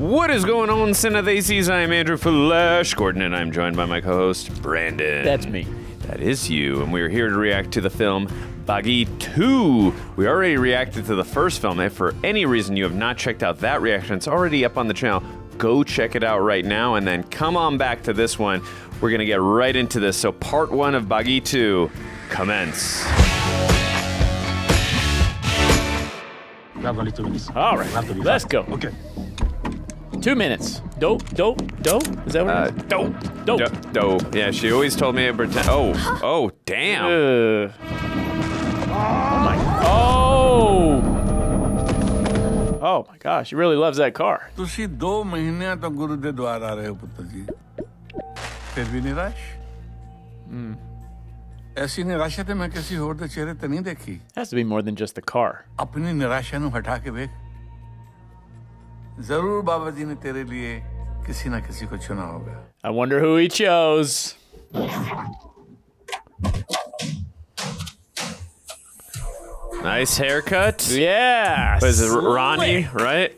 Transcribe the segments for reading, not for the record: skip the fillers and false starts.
What is going on, Cinefaces? I am Andrew Flash Gordon, and I'm joined by my co-host, Brandon. That's me. That is you, and we're here to react to the film Baaghi 2. We already reacted to the first film. If for any reason you have not checked out that reaction, it's already up on the channel. Go check it out right now, and then come on back to this one. We're going to get right into this. So part 1 of Baaghi 2, commence. All right, let's go. Okay. 2 minutes. Dope. Is that what it is? Dope. Dope. Yeah, she always told me to pretend. Oh, damn. Oh my. Oh my gosh, he really loves that car. तुसी 2 महीने तो गुरु दे द्वार आ रहे हो पुत्र जी, फिर भी निराश? ऐसी निराशा तो मैं किसी और दे चेहरे ते नहीं देखी। Has to be more than just the car. अपनी निराशा नु हटा के देख, जरूर बाबा जी ने तेरे लिए किसी ना किसी को चुना होगा। I wonder who he chose. Nice haircut. Yeah. What is it, Ronnie, right?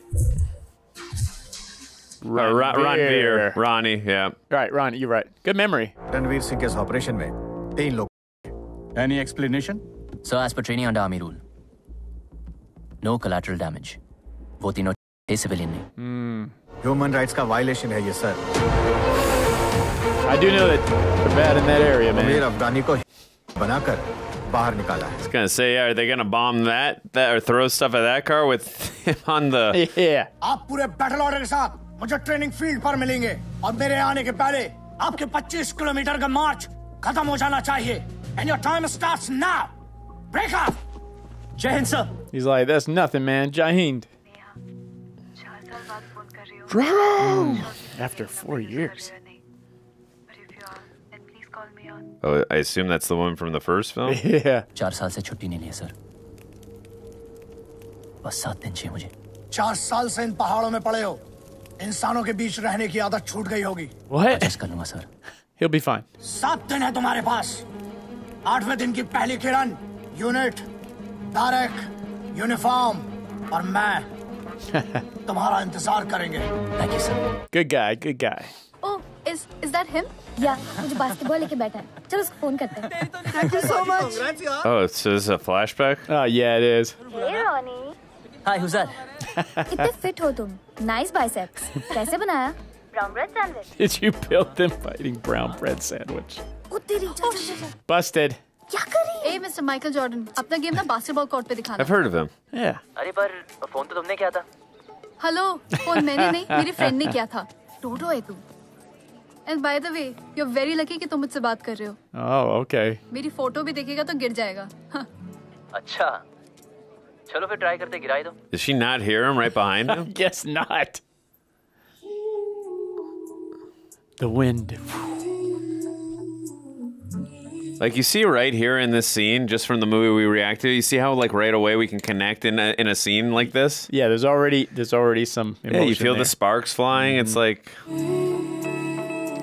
Ranveer. Ronnie, yeah. Right, Ronnie, you're right. Good memory. Ranveer Singh के इस ऑपरेशन में 3 लोग। Any explanation? So as per training under army rule, no collateral damage. वो तीनों थे civilian ने. Human rights का violation है ये sir. I do know that they're bad in that area, man. अमीर अफगानी को बनाकर बाहर निकाला है। I was gonna say, are they gonna bomb that or throw stuff at that car with him on the? Yeah. आप पूरे battle order के साथ मुझे ट्रेनिंग फील्ड पर मिलेंगे और मेरे आने के पहले आपके 25 किलोमीटर का मार्च खत्म हो जाना चाहिए। And your time starts now. Break up. Jai Hind, sir. He's like, that's nothing, man. Jai Hind. After 4 years. Oh, I assume that's the one from the first film. Yeah. 4 साल से छुट्टी नहीं ली है सर। बस 7 दिन चाहिए मुझे। 4 साल से इन पहाड़ों में पड़े हो, इंसानों के बीच रहने की आदत छूट गई होगी। What? एडजस्ट कर लूंगा सर। He'll be fine. 7 दिन है तुम्हारे पास। 8वें दिन की पहली किरण, यूनिट, तारक, यूनिफॉर्म और मैं तुम्हारा इंतजार करेंगे। Thank you, sir. Good guy. Oh, is that him? Yeah, मुझे बास्केटबॉल लेके बैठा है। चलो उसको फोन करते हैं। Thank you so much. Oh, so this is a flashback? Oh, yeah, it is. Hey, Ronnie. Hi, who's that? कितने fit हो तुम? Nice biceps. कैसे बनाया? Brown bread sandwich. Did you build them fighting brown bread sandwich? ओ तेरी चल। Busted. क्या करी? Hey, Mr. Michael Jordan, अपना गेम ना बास्केटबॉल कोर्ट पे दिखाना। I've heard of him. Yeah. अरे पर फोन तो तुमने किया था। हेलो, फोन मैंने नहीं, मेरी फ्रेंड ने किया था। टोटो है तू। And by the way, you're very lucky कि तुम मुझसे बात कर रहे हो। Oh, okay. मेरी फोटो भी देखेगा तो गिर जाएगा। अच्छा, चलो फिर ट्राई करते गिराई दो। Does she not hear him right behind him? Guess not. The wind. Like you see right here in this scene, just from the movie we reacted, you see how like right away we can connect in a scene like this? Yeah, there's already some emotion. Yeah, you feel there. the sparks flying. It's like,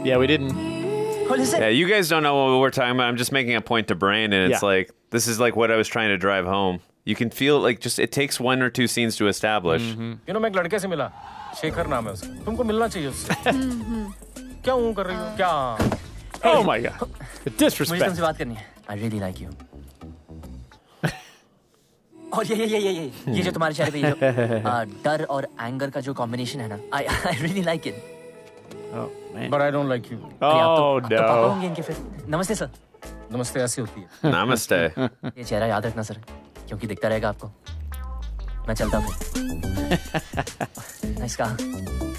Yeah, we didn't. yeah, you guys don't know what we're talking about. I'm just making a point to Brandon. It's Yeah. like, this is like what I was trying to drive home. You can feel like just, it takes 1 or 2 scenes to establish. मैं एक लड़के से मिला, शेखर नाम है उसका। तुमको मिलना चाहिए उससे। क्या हूँ कर रही हो? क्या? Oh my god. The मुझे disrespect. तुमसे बात करनी है। I really like you. और ये जो तुम्हारे चेहरे पे ये जो डर और एंगर का जो कॉम्बिनेशन है ना, I really like it. Oh man. But I don't like you. Oh अब तो पापा no. होंगे इनके फिर। नमस्ते सर। नमस्ते ऐसी होती है। Namaste. ये चेहरा याद रखना सर, क्योंकि दिखता रहेगा आपको। मैं चलता हूँ। Nice car.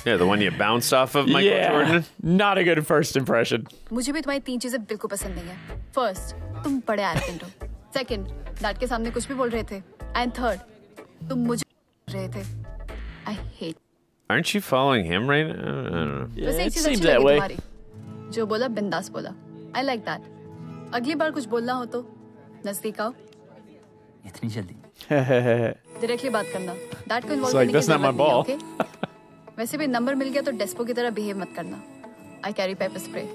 Yeah, the one you bounced off of, Michael Yeah. Jordan. Not a good first impression. मुझे भी तुम्हारी 3 चीजें बिल्कुल पसंद नहीं है। First, तुम बड़े एरोगेंट हो। Second, डैड के सामने कुछ भी बोल रहे थे। And third, तुम मुझे रहे थे। I hate. Aren't you following him right now? I don't know. Yeah, वैसे एक it चीज seems अच्छी that लगी way. तुम्हारी। जो बोला बिंदास बोला। I like that. अगली बार कुछ बोलना हो तो नजदीक आओ। इतनी जल्दी? डायरेक्टली बात करना। डैड को इन्वॉल्व like, करने की that's not my जरूरत नहीं है, ball. okay? वैसे भी नंबर मिल गया तो डेस्पो की तरह बिहेव मत करना। I carry pepper spray.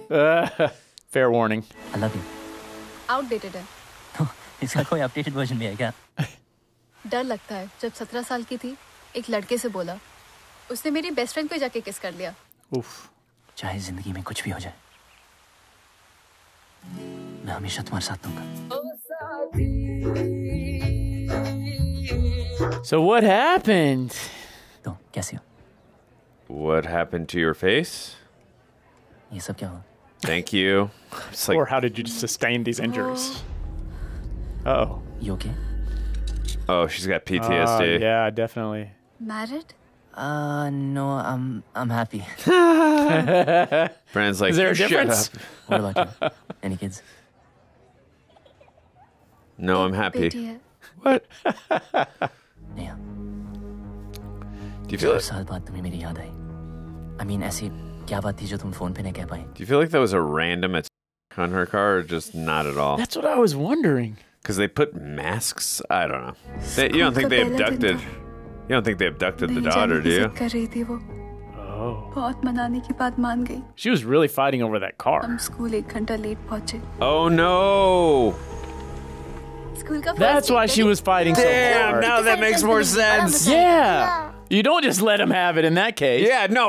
Fair warning. I love you. Outdated है। तो इसका कोई अपडेटेड वर्जन भी है क्या? डर लगता है जब 17 साल की थी एक लड़के से बोला उसने मेरी बेस्ट फ्रेंड को जाके किस कर लिया। Oof. चाहे जिंदगी में कुछ भी हो जाए, मैं हमेशा तुम्हारे साथ दूंगा। So what happened? तो कैसे हो? What happened to your face? ये सब क्या हुआ? Thank you. It's like, Or how did you sustain these injuries? Oh. You okay? oh, she's got PTSD. Yeah, definitely. Married? No, I'm happy. Brandon's like, Is there a "Shut difference?" up." What about you? Any kids? No, I'm happy. बेटी है। What? नहीं। Do you feel 4 साल बाद तुम्हें मेरी याद आई। I mean, ऐसी क्या बात थी जो तुम फोन पे नहीं कह पाए? Do you feel like that was a random attack on her car, or just not at all? That's what I was wondering. Because they put masks. I don't know. You don't think they abducted? You don't think they abducted the daughter, do you? कर रही थी वो। Oh. बहुत मनाने के बाद मान गई। She was really fighting over that car. हम स्कूल 1 घंटा लेट पहुंचे। Oh no! स्कूल का That's why she was fighting so Damn! hard. Now that makes more sense. Yeah. You don't just let him have it in that case. Yeah, no.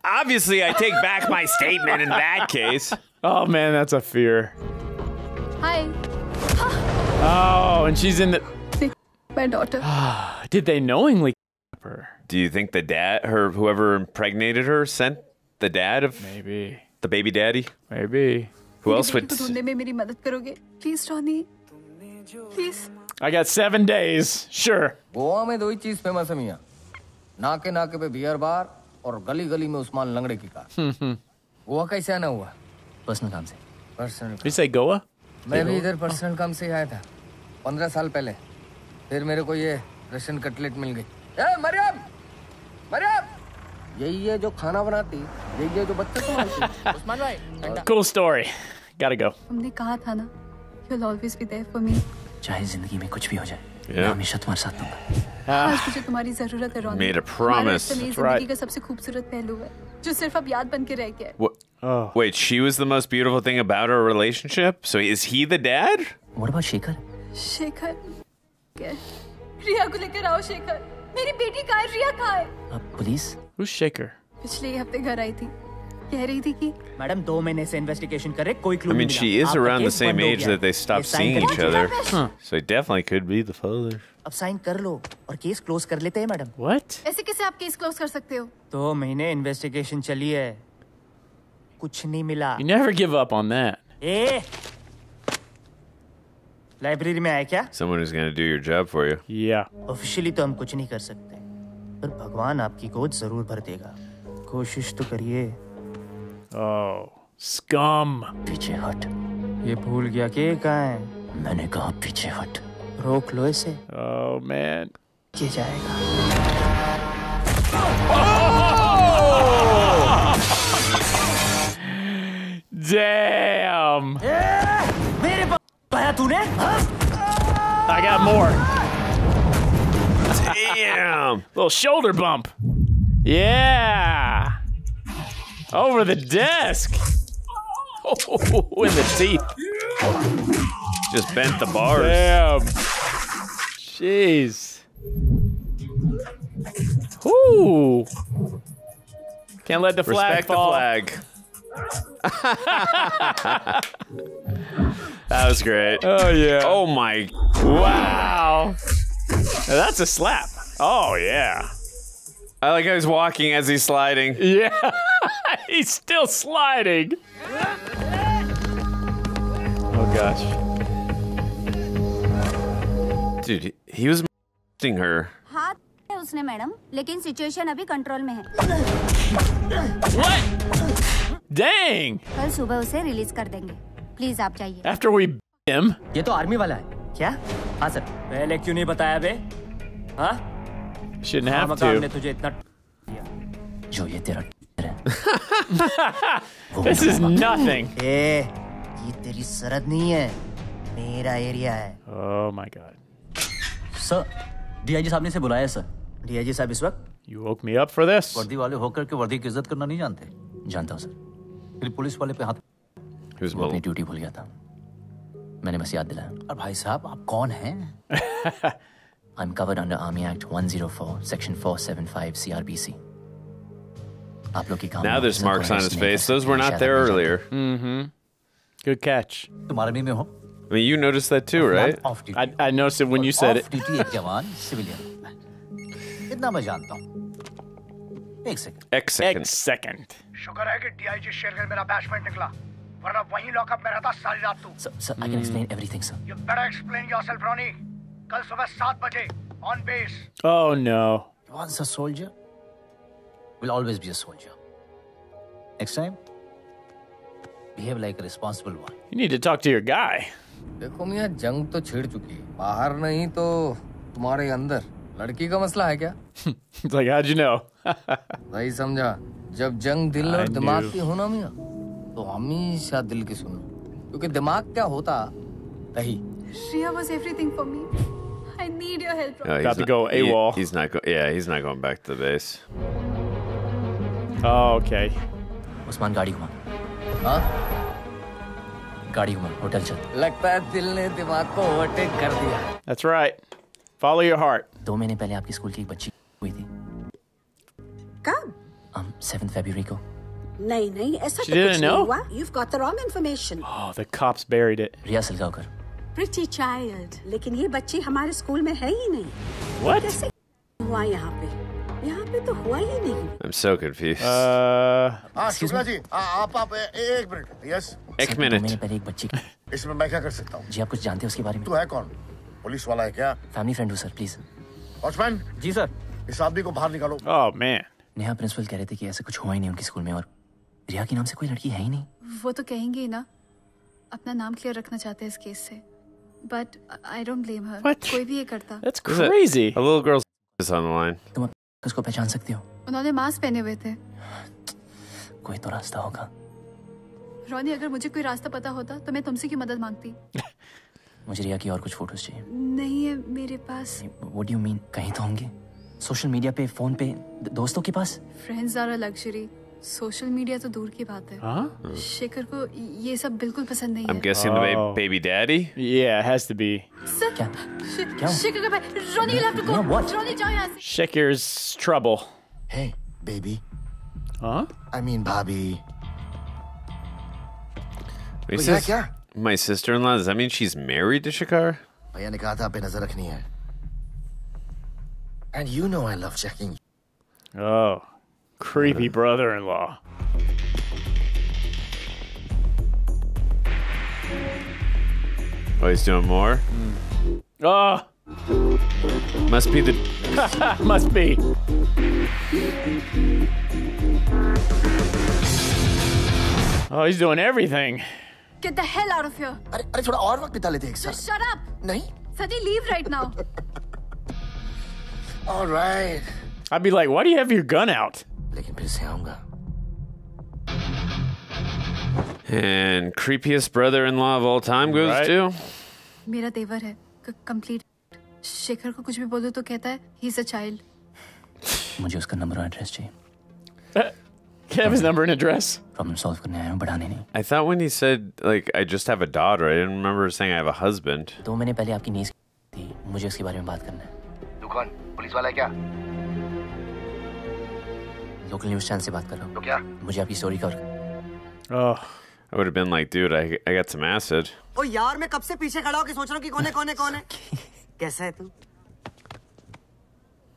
Obviously, I take back my statement in that case. Oh man, that's a fear. Hi, Oh, and she's in the. my daughter. Did they knowingly kidnap her? Do you think the dad, whoever impregnated her, sent the dad of Maybe. the baby daddy? Maybe. Who else मेरी would? बेटी को ढूंढने में मेरी मदद करोगे? Please, Ronnie. Please. I got 7 days. Sure. Goa में 2 ही चीज फेमस है मियाँ, नाके नाके पे बियर बार और गली गली में उस्मान लंगड़े की कार। गोवा कैसे आना हुआ? पर्सनल काम से। Personal. Did you say Goa? मैं भी इधर पर्सनल काम से ही आया था 15 साल पहले। फिर मेरे को ये रशियन कटलेट मिल गई। ए मरियम, मरियम, यही है जो खाना बनाती, यही है जो बच्चे संभालती। उस्मान भाई, Cool story. Gotta go. हमने कहा था ना, you'll always be there for me. चाहे जिंदगी में कुछ भी हो जाए, मैं Yeah. हमेशा तुम्हारे साथ दूंगा। आज मुझे तुम्हारी जरूरत है, Ronnie। Made a तुम्हारा promise. रिश्ता मेरी जिंदगी का सबसे खूबसूरत पहलू है, जो सिर्फ अब याद बन के रह गया है। What? Oh. Wait, she was the most beautiful thing about our relationship. So is he the dad? What about Shekhar? Shekhar, क्या? रिया को लेकर आओ शेखर। मेरी बेटी कहाँ है? रिया कहाँ है? अब पुलिस? Who's Shaker? पिछले ही हफ्ते घर आई थी, कह रही थी कि मैडम 2 महीने से इन्वेस्टिगेशन करे, कोई क्लू I नहीं mean, मिला। she is आपका around the केस same बंद हो age गया that they है। stopped ये साइन seeing कर each दो। other. So he definitely could be the father. अब साइन कर लो और केस क्लोज कर लेते हैं मैडम। What? ऐसे कैसे आप केस क्लोज कर सकते हो? 2 महीने इन्वेस्टिगेशन चली है, कुछ नहीं मिला। You never give up on that. A, library में आए क्या? Someone who's going to do your job for you. Yeah. Officially तो हम कुछ नहीं कर सकते, पर भगवान आपकी गोद जरूर भर देगा। कोशिश तो करिए। Oh. Scum. पीछे हट। ये भूल गया कि कहाँ है? मैंने कहा पीछे हट। रोक लो इसे। Oh man. ये जाएगा। Damn. मेरे पास आया तूने? I got more. Damn. Little shoulder bump. Yeah. Over the desk. Oh, in the teeth. Just bent the bars. Damn. Jeez. Ooh. Can't let the flag Respect the fall. flag. That was great. Oh yeah. Oh my. Wow. Now that's a slap. Oh yeah. I like how he's walking as he's sliding. Yeah. He's still sliding. Oh gosh. Dude, he was m***ing her. हाथ है उसने madam, लेकिन situation अभी control में है। What? Dang. कल सुबह उसे रिलीज कर देंगे। प्लीज आप जाइए। After we beat him. ये तो आर्मी वाला है। क्या? हाँ सर। पहले क्यों नहीं बताया बे? हाँ? Shouldn't have मकाम ने to. तुझे इतना दिया। जो ये तेरा है। This is nothing. ए, ये तेरी सरहद नहीं है, मेरा एरिया है। Oh my god. Sir, DIG साहब ने इसे बुलाया सर। डीआईजी साहब इस वक्त? You woke me up for this. वर्दी वाले होकर के वर्दी की इज्जत करना नहीं जानते। जानता हूँ सर। फिर पुलिस वाले पे हाथ। वो अपनी ड्यूटी भूल गया था, मैंने बस याद दिलाया। और भाई साहब आप कौन हैं? I'm covered under Army Act 104, Section 475 CRBC. आप लोग की काम Now there's marks on his face. Those were not there earlier. Mm-hmm. Good catch. तुम आर्मी में हो? I mean, you noticed that too, right? I noticed it when you said it. Off duty एक जवान civilian. इतना मैं जानता हूँ। एक second. X second. X second. शुक्र है कि डीआईजी शेरगिल मेरा बैचमेट निकला, वरना वहीं लॉकअप में रहता सारी रात तू। Sir, I can explain everything, sir. You better explain yourself, Ronnie. कल सुबह 7 बजे on base. Oh no. Once a soldier, will always be a soldier. Next time, behave like a responsible one. You need to talk to your guy. देखो मियाँ, जंग तो छिड़ चुकी है, बाहर नहीं तो तुम्हारे अंदर। लड़की का मसला है क्या? It's like, how'd you know? सही समझा। जब जंग दिल और दिमाग की हो ना मियाँ, तो हमेशा दिल की सुनो, क्योंकि दिमाग क्या होता दही। Shreya was everything for me. I need your help. Oh, Got to go AWOL. He's not. He's not going back to the base. Oh, okay. Usman गाड़ी घुमा। हाँ? गाड़ी घुमा, होटल चल। लगता है दिल ने दिमाग को ओवरटेक कर दिया। That's right. Follow your heart. 2 महीने पहले आपकी स्कूल की एक बच्ची हुई थी। कब? 7 फरवरी को। नहीं, ऐसा She तो didn't कुछ know? नहीं हुआ। You've got the wrong information. Oh, the cops buried it. Riya सलगावकर। Pretty child. लेकिन ये बच्ची हमारे स्कूल में है ही नहीं। What? कैसे हुआ यहाँ पे? यहाँ पे तो हुआ ही नहीं। I'm so confused. Shukla ji, आप एक मिनट। यस। एक मिनट। 2 महीने पहले एक बच्ची। इसमें मैं क्या कर सकता हूँ? जी आप कुछ जानते हैं उसके बारे में? तू है कौन? पुलिस वाला है क्या? फैमिली फ्रेंड हूँ सर, प्लीज। वॉचमैन। जी सर। इस आदमी को बाहर निकालो। Oh man. नेहा प्रिंसिपल कह रहे थे कि ऐसा कुछ हुआ ही नहीं उनके स्कूल में, और रिया के नाम से कोई लड़की है ही नहीं। वो तो कहेंगे ही ना, अपना नाम क्लियर रखना चाहते हैं इस केस से। But I don't blame her. What? कोई भी ये करता। That's crazy. A little girl's is on the line. तुम उसको पहचान सकती हो? उन्होंने मास्क पहने हुए थे। कोई तो रास्ता होगा। रॉनी, अगर मुझे कोई रास्ता पता होता तो मैं तुमसे क्यों मदद मांगती? मुझे रिया की और कुछ फोटोज चाहिए। नहीं है मेरे पास। What do you mean? कहीं तो होंगे, सोशल मीडिया पे, फोन पे, दोस्तों के पास। Friends are a luxury, social media तो दूर की बात है। Huh? शेखर को ये सब बिल्कुल पसंद नहीं I'm है। guessing the baby daddy. Yeah, it has to be. Sir, क्या? शेखर का भाई, Ronnie will have to go। Ronnie जाओ यहाँ से। Shaker's trouble. Hey, baby. Huh? I mean, भाभी। He है says, क्या? my sister-in-law. Does that mean she's married to Shakar? भैया ने कहा था आप पे नजर रखनी है। And you know I love checking. Oh, creepy brother-in-law. Oh, he's doing more. Oh, Must be the. must be. Oh, he's doing everything. Get the hell out of here. अरे थोड़ा और वक्त बिता लेते हैं एक साथ। Shut up. नहीं? Sati, leave right now. All right. I'd be like, why do you have your gun out? लेकिन फिर से आऊँगा। And creepiest brother-in-law of all time goes Right. to. मेरा देवर है, कंप्लीट। शेखर को कुछ भी बोलो तो कहता है he's a child. मुझे उसका नंबर और एड्रेस चाहिए। Can I have his number and address? Problem solve करने आया हूँ, बढ़ाने नहीं। I thought when he said like I just have a daughter, I didn't remember saying I have a husband. 2 महीने पहले आपकी नीज थी, मुझे उसके बारे में बात करना है। तू कौन? पुलिस वाला है क्या? लोकल न्यूज़ चैनल से बात कर रहा हूँ। तो क्या? मुझे आपकी story cover. Oh, I would have been like, dude, I got some acid. ओ यार, मैं कब से पीछे खड़ा होकर सोच रहा हूँ कि कौन है? कैसा है तू?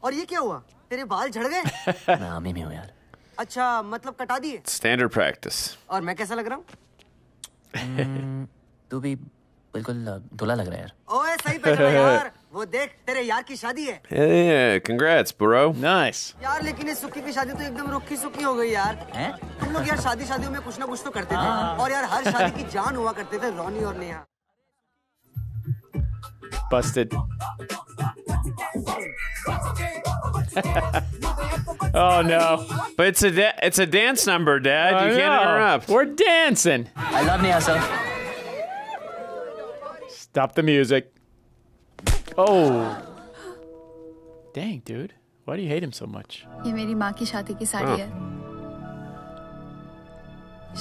और ये क्या हुआ? तेरे बाल झड़ गए? मैं आर्मी में हूँ यार। अच्छा, मतलब कटा दिए? Standard practice. और मैं कैसा लग रहा हूँ? तू भी बिल्कुल दूल्हा लग रहा है यार। ओए सही पहचाना यार। वो देख, तेरे यार की शादी है। Yeah, congrats, bro. nice. यार लेकिन इस सुक्की की शादी तो एकदम रुखी सुक्की हो गई यार। हैं? तुम लोग यार शादियों में कुछ ना कुछ तो करते थे, और यार हर शादी की जान हुआ करते थे रॉनी और Neha. Busted. Oh no. But it's a dance number, Dad. I You can't know. interrupt. We're dancing. I love Neha sir. Stop the music. Oh. Dang, dude. Why do you hate him so much? ये मेरी माँ की शादी की साड़ी है।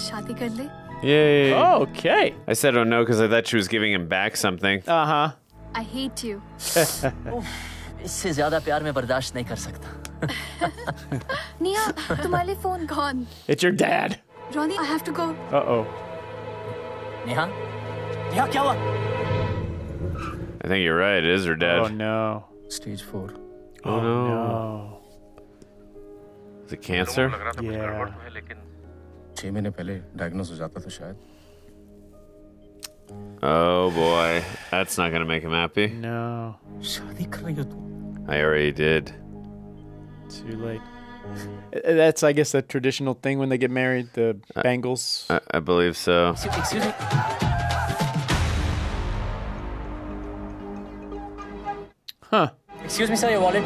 शादी कर ले। Yay. Okay. I said oh no because I thought she was giving him back something. Uh-huh. I hate you. इससे ज्यादा प्यार मैं बर्दाश्त नहीं कर सकता। निया, तुम्हारे लिए फोन। कौन? It's your dad. Ronnie, I have to go. Uh-oh. Neha, Neha क्या हुआ? I think you're right. It is her dad. Oh no. Stage 4. Oh no. No. Is it cancer? Yeah. 6 महीने पहले डायग्नोस हो जाता तो शायद। Oh boy, that's not gonna make him happy. No. शादी कर रही हो तू? I already did. Too late. That's, I guess, a traditional thing when they get married. The bangles. I believe so. Excuse me. Huh. Excuse me, sir, your wallet.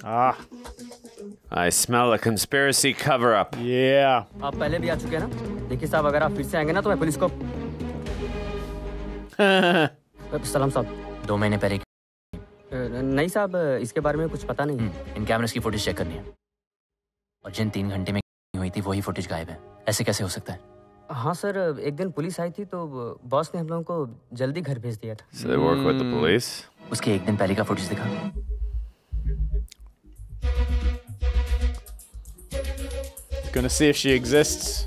Ah. I smell a conspiracy cover-up. Yeah. आप पहले भी आ चुके हैं ना? देखिए साहब, अगर आप फिर से आएंगे ना तो मैं पुलिस को। सलाम साहब। 2 महीने पहले। नहीं साहब, इसके बारे में कुछ पता नहीं। इन कैमरास की फुटेज चेक करनी है। और जिन 3 घंटे में हुई थी वही फुटेज गायब है। ऐसे कैसे हो सकता है? हाँ सर, एक दिन पुलिस आई थी तो बॉस ने हम लोगों को जल्दी घर भेज दिया था। So they work with the police? उसके 1 दिन पहले का फुटेज दिखा। Gonna see if she exists.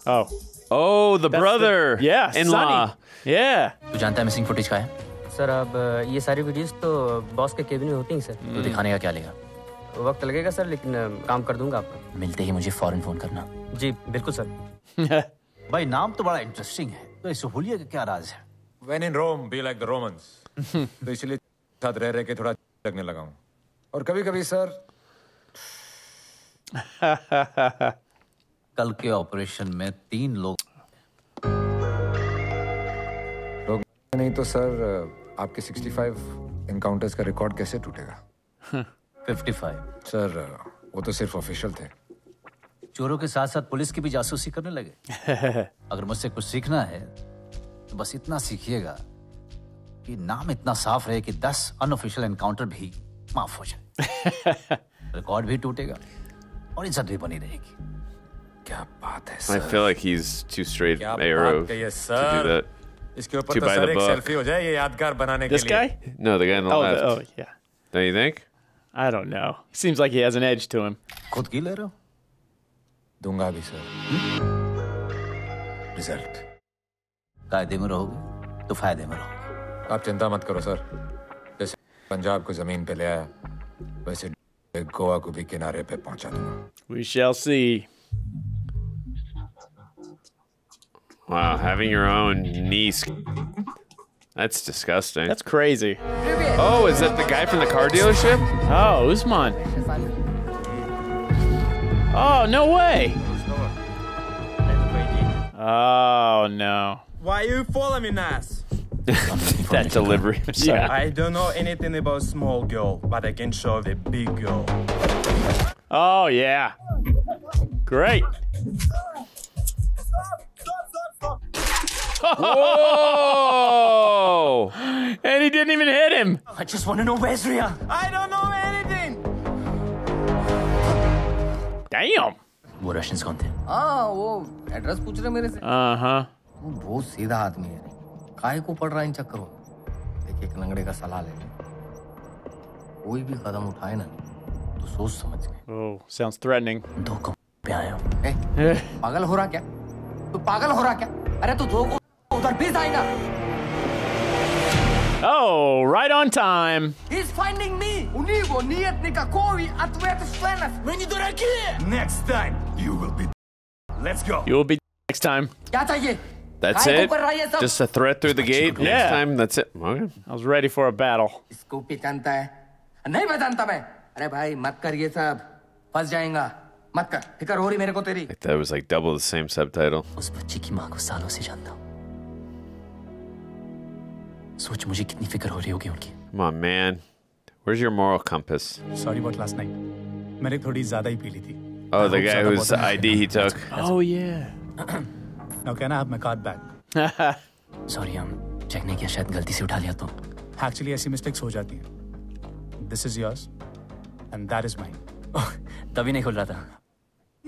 Oh. Oh, the brother. Yeah. In-law. Sonny. Yeah. तू जानता है मिसिंग फुटेज का है? सर अब ये सारी वीडियोस तो बॉस के केबिन में होती हैं सर। तो दिखाने का क्या लेगा? वक्त लगेगा सर, लेकिन काम कर दूंगा आपका। मिलते ही मुझे फौरन फोन करना। जी बिल्कुल सर। भाई नाम तो बड़ा इंटरेस्टिंग है, तो इस हुलिया का क्या राज है? When in Rome, be like the Romans. तो इसलिए साथ रह रह के थोड़ा लगने लगा हूँ। और कभी-कभी सर कल के ऑपरेशन में 3 लोग नहीं तो सर आपके 65 एनकाउंटर्स का रिकॉर्ड कैसे टूटेगा? 55 सर वो तो सिर्फ ऑफिशियल थे। चोरों के साथ साथ पुलिस की भी जासूसी करने लगे। अगर मुझसे कुछ सीखना है तो बस इतना सीखिएगा कि नाम इतना साफ रहे कि 10 अनऑफिशियल एनकाउंटर भी माफ हो जाए। रिकॉर्ड भी टूटेगा और इज्जत भी बनी रहेगी। क्या बात है I feel like he's too straight arrow to do that. इसके ऊपर To तो buy सर the एक book. सेल्फी हो जाए ये यादगार बनाने के This लिए। guy? No, the guy on the left. Oh, yeah. Don't you think? I don't know. Seems like he has an edge to him. खुद की ले रहे हो? दूंगा भी सर। रिजल्ट। कायदे में रहोगे तो फायदे में रहोगे। आप चिंता मत करो सर। जैसे पंजाब को जमीन पे ले आया, वैसे गोवा को भी किनारे पे पहुंचा दूंगा। We shall see. Wow, having your own niece. That's disgusting. That's crazy. Oh, is that the guy from the car dealership? Oh, Usman. Oh, no way. Oh, no. Why you follow me, Nas? That delivery. I'm sorry. Yeah. I don't know anything about small girl, but I can show the big girl. Oh, yeah. Great. Whoa! And he didn't even hit him. I just want to know where's Ria. I don't know anything. Damn. वो Russians कौन थे? हाँ वो address पूछ रहे मेरे से। Uh-huh. वो बहुत सीधा आदमी है, काहे को पड़ रहा है इन चक्करों? देखिए एक लंगड़े का सलाह ले। कोई भी कदम उठाए ना तो सोच समझ के। Oh, sounds threatening. दो को पे आया हूँ। पागल हो रहा क्या? तू पागल हो रहा क्या? अरे तू दो को उधर भी जाएगा। Oh, right on time. He's finding me. उन्हीं को नियत निका कोई अद्वैत स्वेनस। मैंने तो रखी है। Next time you will be. Let's go. You will be next time. क्या चाहिए? That's काहे it? को कर रहा है ये सब? Just a threat through the gate? Next Yeah. time? That's it? Okay. I was ready for a battle. इसको पहचानता है? नहीं पहचानता मैं। अरे भाई मत कर ये सब, फंस जाएगा। मत कर, फिकर हो रही मेरे को तेरी। That was like double the same subtitle. उस बच्ची की माँ को सालों से जानता हूँ। सोच मुझे कितनी फिक्र हो रही होगी उनकी। Come on, man. Where's your moral compass? Sorry about last night. मैंने थोड़ी ज़्यादा ही पी ली थी। Oh, the guy whose ID he took. Oh, yeah. Now can I have my card back? Sorry, हम चेक नहीं किया, शायद गलती से उठा लिया तो। Actually ऐसी mistakes हो जाती हैं। This is yours and that is mine. तभी नहीं खुल रहा था।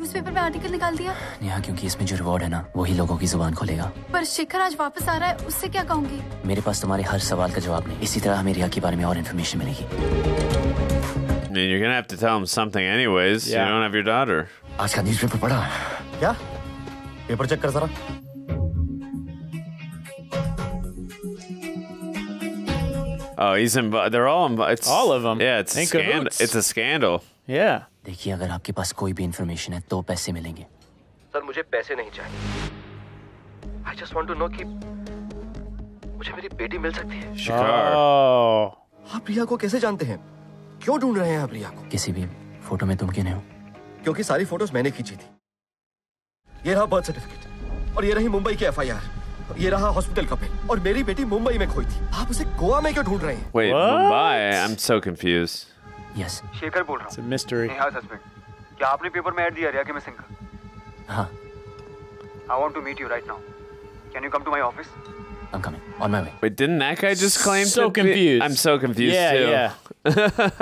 न्यूज़पेपर में आर्टिकल निकाल दिया। नेहा, क्योंकि इसमें जो रिवॉर्ड है ना, वही लोगों की जुबान खोलेगा। पर शेखर आज वापस आ रहा है, उससे क्या कहूंगी? मेरे पास तुम्हारे हर सवाल का जवाब नहीं। इसी तरह हमें रिया के बारे में और इन्फॉर्मेशन मिलेगी। I mean, you're gonna have to tell him something anyways. Yeah. You don't have your daughter. आज का न्यूज़पेपर पढ़ा? क्या? पेपर चेक कर जरा। Oh, he's involved. They're all involved. All of them. Yeah, it's a In scandal. cahoots. It's a scandal. Yeah. देखिए, अगर आपके पास कोई भी इन्फॉर्मेशन है तो पैसे मिलेंगे। सर मुझे पैसे नहीं चाहिए। I just want to know कि मुझे मेरी बेटी मिल सकती है। Shikar. Oh. आप रिया को कैसे जानते हैं? क्यों ढूंढ रहे हैं आप रिया को? किसी भी फोटो में तुम क्यों नहीं हो? क्योंकि सारी फोटोज मैंने खींची थी। ये रहा बर्थ सर्टिफिकेट और ये रही मुंबई की FIR। ये रहा हॉस्पिटल का बिल और मेरी बेटी मुंबई में खोई थी। आप उसे गोवा में क्यों ढूंढ रहे हैं? Wait, Mumbai? I'm so confused. Yes. Shekhar बोल रहा It's a mystery. Neha husband. क्या आपने पेपर में ऐड दिया रिया के मिसिंग का? हाँ। I want to meet you right now. Can you come to my office? I'm coming. On my way. Wait, didn't that guy just claim So to be- confused. I'm so confused Yeah, too. yeah.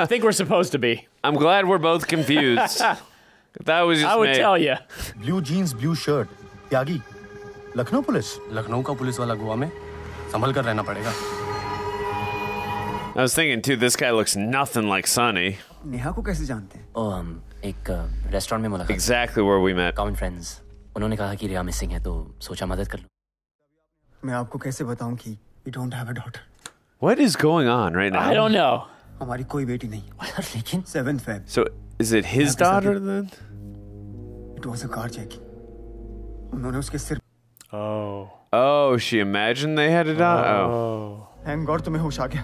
I think we're supposed to be. I'm glad we're both confused. That was just I would me. tell you. Blue jeans blue shirt Tyagi Lucknow police. Lucknow का police वाला गोवा में संभल कर रहना पड़ेगा। I was thinking too, this guy looks nothing like Sonny. Neha को कैसे जानते हैं? एक रेस्टोरेंट में मुलाकात। Exactly where we met. Common friends. उन्होंने कहा कि रिया मिसिंग है तो सोचा मदद कर लो। मैं आपको कैसे बताऊं कि we don't have a daughter. What is going on right now? I don't know. हमारी कोई बेटी नहीं। लेकिन 7th Feb. So is it his daughter then? It was a car checking. उन्होंने उसके सिर। Oh. Oh, she imagined they had a daughter. Oh. Thank God तुम्हें होश आ गया।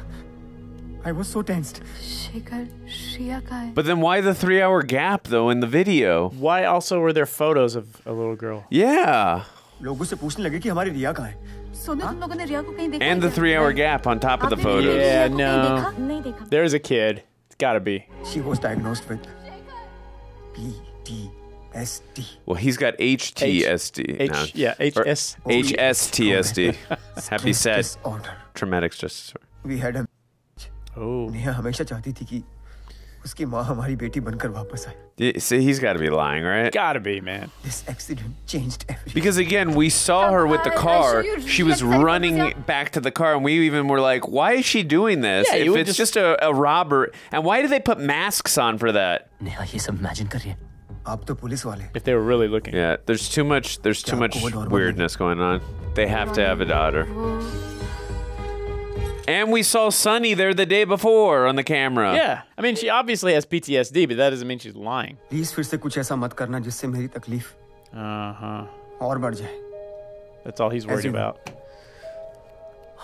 I was so tensed. Shekhar, Shreya कहाँ है? But then why the 3-hour gap though in the video? Why also were there photos of a little girl? Yeah. लोगों से पूछने लगे कि हमारी रिया कहाँ है? सोनू, तुम लोगों ने रिया को कहीं देखा? And the 3-hour gap on top of the photos. Yeah, no. नहीं देखा। There's a kid. It's gotta be. She was diagnosed with PTSD. Well, he's got HTSD. now. Or HS. HSTSD. Happy sad. Disorder. Traumatic stress disorder. We had a Oh. Neha हमेशा चाहती थी कि उसकी माँ हमारी बेटी बनकर वापस आए. Yeah, see, he's got to be lying, right? Gotta be, man. This accident changed everything. Because again, we saw her with the car. She was running back to the car, and we even were like, "Why is she doing this? Yeah, you if would it's just a robber, and why do they put masks on for that?" Neha ये सब imagine कर रही है। आप तो police वाले। If they were really looking. Yeah, there's too much weirdness going on. They have to have a daughter. And we saw Sunny there the day before on the camera. Yeah. I mean, she obviously has PTSD, but that doesn't mean she's lying. Please फिर से कुछ ऐसा मत करना जिससे मेरी तकलीफ और बढ़ जाए. That's all he's worried about.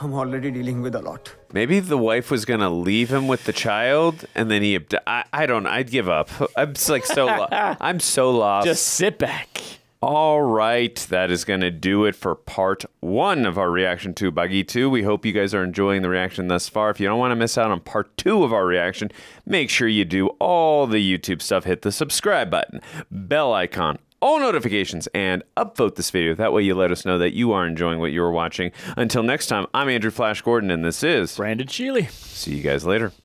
I'm already dealing with a lot. Maybe the wife was gonna leave him with the child, and then he. I don't. I'd give up. I'm just like so. I'm so lost. Just sit back. All right, that is going to do it for part 1 of our reaction to Bagi 2. We hope you guys are enjoying the reaction thus far. If you don't want to miss out on part 2 of our reaction, make sure you do all the YouTube stuff. Hit the subscribe button, bell icon, all notifications, and upvote this video. That way you let us know that you are enjoying what you are watching. Until next time, I'm Andrew Flash Gordon, and this is Brandon Shealy. See you guys later.